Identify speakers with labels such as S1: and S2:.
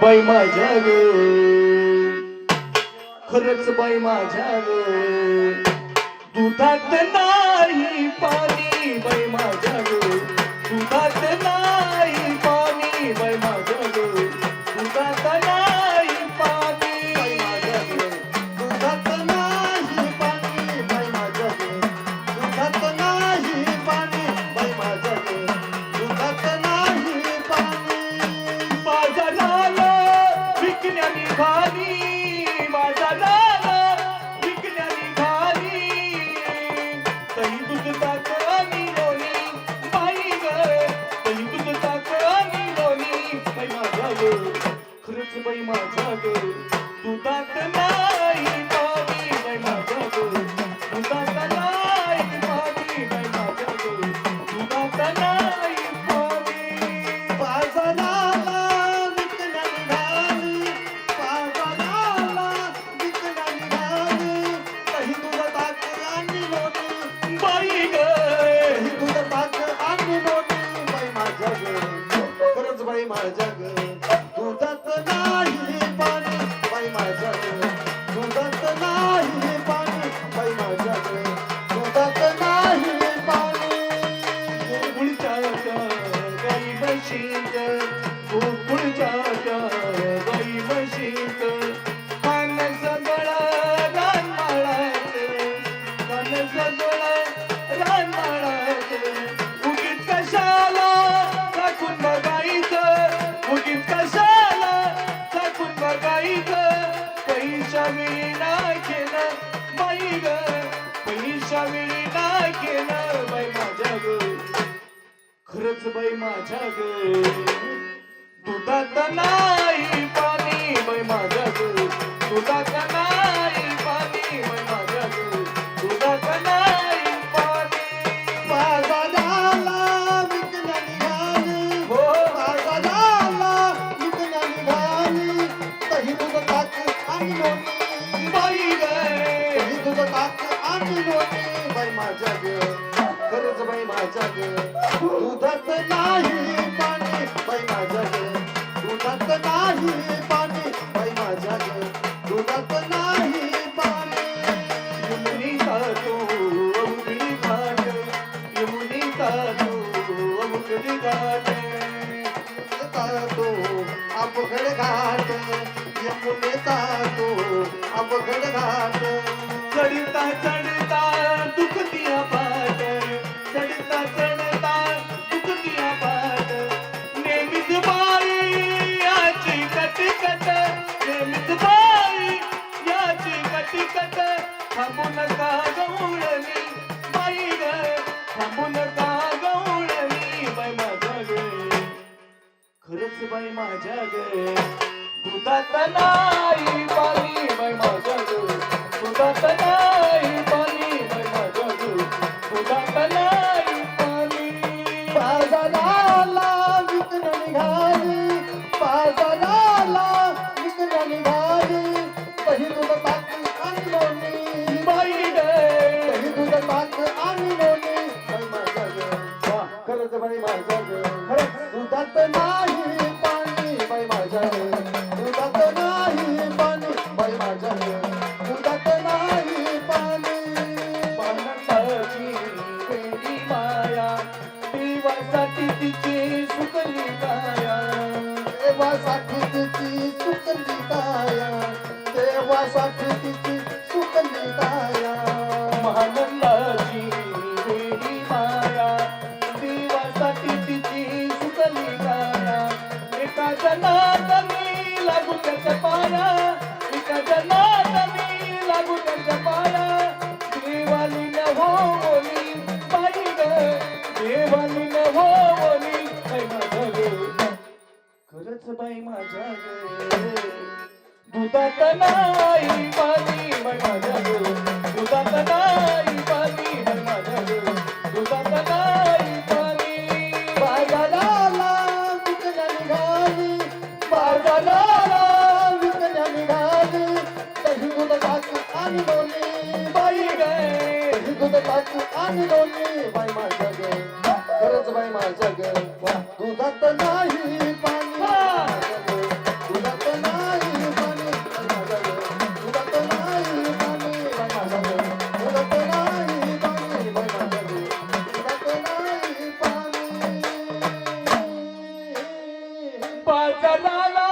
S1: बाई माझ्या ग, खरंच बाई माझ्या ग, दुधात नाही पाणी बाई माझ्या ग, दुधात नाही पाणी बाई माझ्या ग, दुधात नाही पाणी बाई माझ्या ग, दुधात नाही पाणी बाई माझ्या ग, दुधात नाही पाणी बाई माझ्या ग, दुधात नाही पाणी बाजाराला विकण्या निघाली, बाजाराला विकण्या निघाली, तही दूध ताक आणि लोणी बाई ग, तही दूध ताक आणि लोणी बाई माझ्या ग, खरंच बाई माझ्या ग, दुधात नाही पाणी बाई माझ्या ग, दुधात नाही पाणी बाई माझ्या ग, दुधात नाही पाणी बाजाराला विकण्या निघाली, बाजाराला विकण्या निघाली, तही दूध ताक आणि लोणी बाई ग, तही दूध ताक आणि लोणी बाई माझ्या ग, खरंच बाई माझ्या ग, दुधात नाही पाणी बाई माझ्या ग, दुधात नाही पाणी बाई माझ्या ग, दुधात नाही पाणी गोकुळच्या गाई म्हशीत, गोकुळच्या गाई म्हशीत, कान सगळ रानमाळात, कान सगळ रानमाळात, उगीच कशाला टाकून बघायचं, उगीच कशाला टाकून बघायचं, पैशा वेळी नाही केलं बाई ग, पैशा वेळी नाही केलं बाई माझ्या ग, खरंच बाई माझ्या ग, दुधात नाही पाणी बाई माझ्या ग, दुधात नाही पाणी बाई माझ्या ग, दुधात नाही पाणी बाजाराला विकण्या निघाली, हो बाजाराला विकण्या निघाली, तही दूध ताक आणि लोणी बाई ग, तही दूध ताक आणि लोणी बाई माझ्या ग, खरंच बाई माझ्या ग, दुधात नाही पाणी बाई माझ्या ग, दुधात नाही पाणी बाई माझ्या ग, दुधात नाही पाणी यमुनीचा तो अवघडी घाट, यमुनीचा तो अवघडी घाट, यमुनेचा तो अवघड घाट, यमुनेचा तो अवघड घाट, चढता चढता दुखतिया पाट, चढता चढता दुखतिया पाट, नेहमीच बाई याची कटकट, नेहमीच बाई याची कटकट, थांबू नका गवळणी बाई ग, थांबू नका गवळणी बाई माझ्या ग, खरंच बाई माझ्या ग, दुधात नाही पाणी बाई माझ्या ग, दुधात नाही पाणी बाई माझ्या ग, दुधात नाही पाणी बाजाराला विकण्या निघाली, बाजाराला विकण्या निघाली, तही दूध ताक आणि लोणी बाई ग, तही दूध ताक आणि लोणी बाई माझ्या ग, खरंच बाई माझ्या ग, खरंच दुधात नाही पाणी बाई माझ्या ग, दुधात नाही पाणी बाई माझ्या ग, दुधात नाही पाणी पाण्याची वेडी माया, देवासाठी तिची सुकली काया, देवासाठी तिची सुकली काया, देवासाठी तिची सुकली काया, महानंदाची वेडी माया, देवासाठी तिची सुकली काया, एका जनातनी लागू त्याच्या पाया, एका जनातनी लागू त्याच्या पाया, देवाली न हो बोली बाई ग, देवाली न हो बोली बाई माझ्या ग, खरंच बाई माझ्या ग, दुधात नाही पाणी बाई माझ्या ग, दुधात नाही पाणी बाई माझ्या ग, दुधात नाही पाणी बाजाराला विकण्या निघाली, बाजाराला विकण्या निघाली, तही दूध ताक आणि लोणी बाई ग, तही दूध ताक आणि लोणी बाई माझ्या ग, खरंच बाई माझ्या ग, दुधात नाही पाणी, दुधात झाला